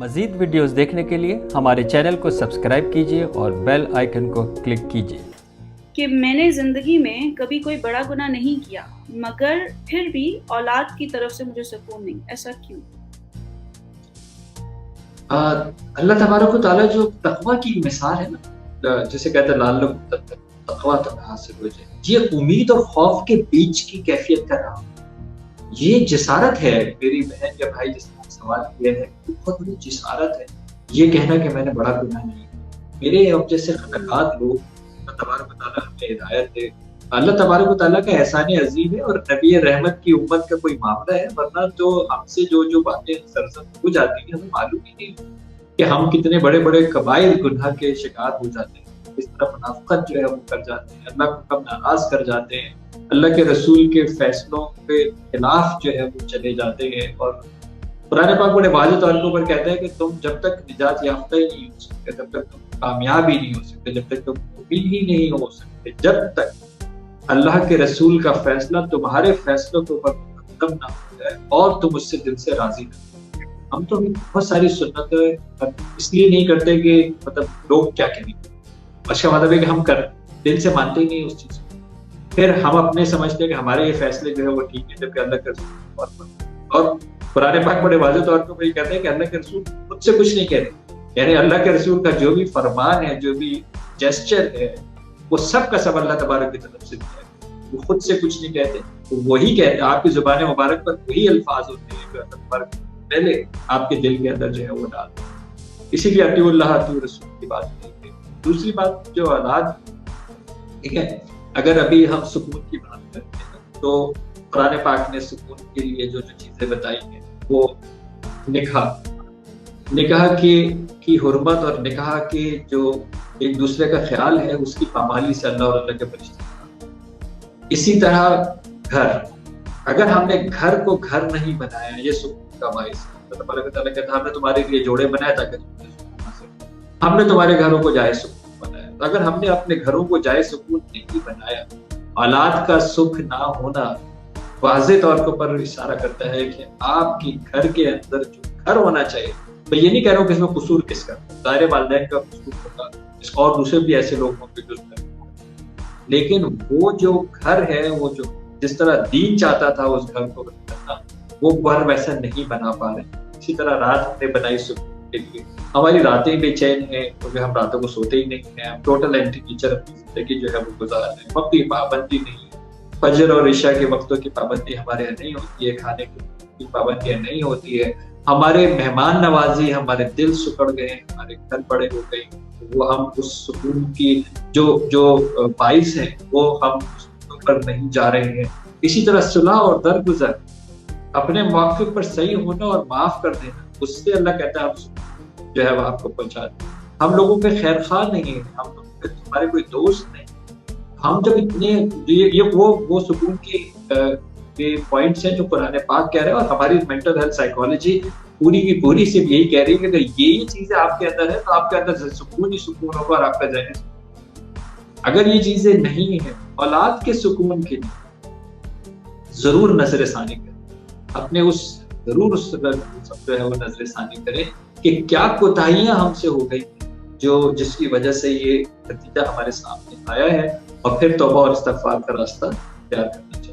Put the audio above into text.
मज़ीद वीडियोस देखने के लिए हमारे चैनल को सब्सक्राइब कीजिए और बेल आइकन को क्लिक कीजिए। कि मैंने ज़िंदगी में कभी कोई बड़ा गुनाह नहीं किया, मगर फिर भी औलाद की तरफ से मुझे सुकून नहीं, ऐसा क्यों? अल्लाह तबारक व तआला जो तक़वा की मिसाल है ना, जैसे कहते हैं लअल्लकुम तक़वा हासिल हो जाए, ये उम्मीद और खौफ के बीच की कैफियत का नाम, ये जिसारत है। मेरी बहन या भाई जिसने सवाल किया है, बहुत बड़ी जिसारत है ये कहना कि मैंने बड़ा गुनाह नहीं किया। मेरे अब जैसे खतरनाक लोग, अल्लाह तबारक व तआला हमें हिदायत दे। अल्लाह तबारक व तआला का एहसान अजीम है और नबी रहमत की उम्मत का कोई मामला है, वरना तो हमसे जो बातें सरजद हो जाती हैं हमें मालूम ही नहीं कि हम कितने बड़े बड़े कबाइर गुनाह के शिकार हो जाते हैं, इस तरह मुनाफिकत जो है वो कर जाते हैं, अल्लाह को कब नाराज कर जाते हैं, अल्लाह के रसूल के फैसलों के खिलाफ जो है वो चले जाते हैं। और कुरान पाक बड़े वाज़ेह तौर पर कहता है कि तुम जब तक निजात याफ्ता ही नहीं हो सकते, जब तक तुम कामयाब ही नहीं हो सकते, जब तक तुम मुमिन ही नहीं हो सकते, जब तक अल्लाह के रसूल का फैसला तुम्हारे फैसलों के ऊपर मुकद्दम ना हो जाए और तुम उससे दिल से राजी न। हम तो बहुत सारी सुन्नतें इसलिए नहीं करते कि मतलब लोग क्या कहेंगे, अच्छा मतलब है कि हम कर दिल से मानते ही नहीं उस चीज को, फिर हम अपने समझते हैं कि हमारे ये फैसले जो है वो ठीक है, जबकि अल्लाह के रसूल और कुरान पाक बड़े वाज़ेह तौर पर ये कहते हैं कि अल्लाह के रसूल खुद से कुछ नहीं कह रहे, यानी अल्लाह के रसूल का जो भी फरमान है, जो भी जेस्चर है, वो सब का सब अल्लाह तबारक की तरफ से दिया है, वो खुद से कुछ नहीं कहते, तो वही कहते हैं, आपकी जुबान मुबारक पर वही अल्फाज होते हैं जो अल्लाह तबारक पहले आपके दिल के अंदर जो है वो डालते हैं। इसीलिए अतीउल्लाह अतीउर रसूल की बात नहीं है। दूसरी बात जो औलाद, ठीक है, अगर अभी हम सुकून की बात करते हैं तो कुरान पाक ने सुकून के लिए जो जो चीजें बताई हैं वो निकाह की हुर्मत और निकाह के जो एक दूसरे का ख्याल है उसकी पामाली से अल्लाह और अल्लाह के फरिश्ते। इसी तरह घर, अगर हमने घर को घर नहीं बनाया, ये सुकून का बाइस है। हमने तुम्हारे लिए जोड़े बनाए ताकि हमने तुम्हारे घरों को जाए सुकून बनाया, तो अगर हमने अपने घरों को जाए सुकून नहीं बनाया, औलाद का सुख ना होना वाज़ेह तौर पर इशारा करता है कि आपके घर के अंदर जो घर होना चाहिए, तो ये नहीं कह रहा हूँ कि इसमें कसूर किसका, सारे वालिदैन का कसूर होगा, और दूसरे भी ऐसे लोग होंगे जो, लेकिन वो जो घर है, वो जो जिस तरह दीन चाहता था उस घर को करना, वो घर वैसा नहीं बना पा रहे। इसी तरह रात हमने बनाई सुकून के लिए, हमारी रातें बेचैन हैं क्योंकि हम रातों को सोते ही नहीं हैं, हम टोटल एंटी टीचर अपनी जिंदगी जो है वो गुजार रहे हैं, वक्त की पाबंदी नहीं, फजर और इशा के वक्तों की पाबंदी हमारे यहाँ नहीं होती है, खाने की पाबंदियां नहीं होती है, हमारे मेहमान नवाजी, हमारे दिल सुकड़ गए, हमारे घर बड़े हो गए, वो हम उस सुकून की जो बाइस है वो हम पर नहीं जा रहे हैं। इसी तरह सुलह और दरगुजर, अपने मौके पर सही होना और माफ कर देना, उससे अल्लाह कहता है हम जो है वो आपको पहुंचा दे। हम लोगों के खैर खा नहीं है, हम लोगों के तुम्हारे कोई दोस्त नहीं, हम जब इतने ये वो सुकून के पॉइंट्स हैं जो कुरान पाक कह रहे हैं, और हमारी मेंटल हेल्थ साइकोलॉजी पूरी की पूरी सिर्फ यही कह रही है कि अगर यही चीजें आपके अंदर है तो आपके अंदर सुकून ही सुकून होगा और आपका जहन। अगर ये चीजें नहीं है, औलाद के सुकून के लिए जरूर नजर सानी करें, अपने जरूर उस जो है वो नजर सानी करें कि क्या कोताहियां हमसे हो गई जिसकी वजह से ये नतीजा हमारे सामने आया है, और फिर तौबा और इस्तिग़फ़ार का रास्ता तैयार करना चाहिए।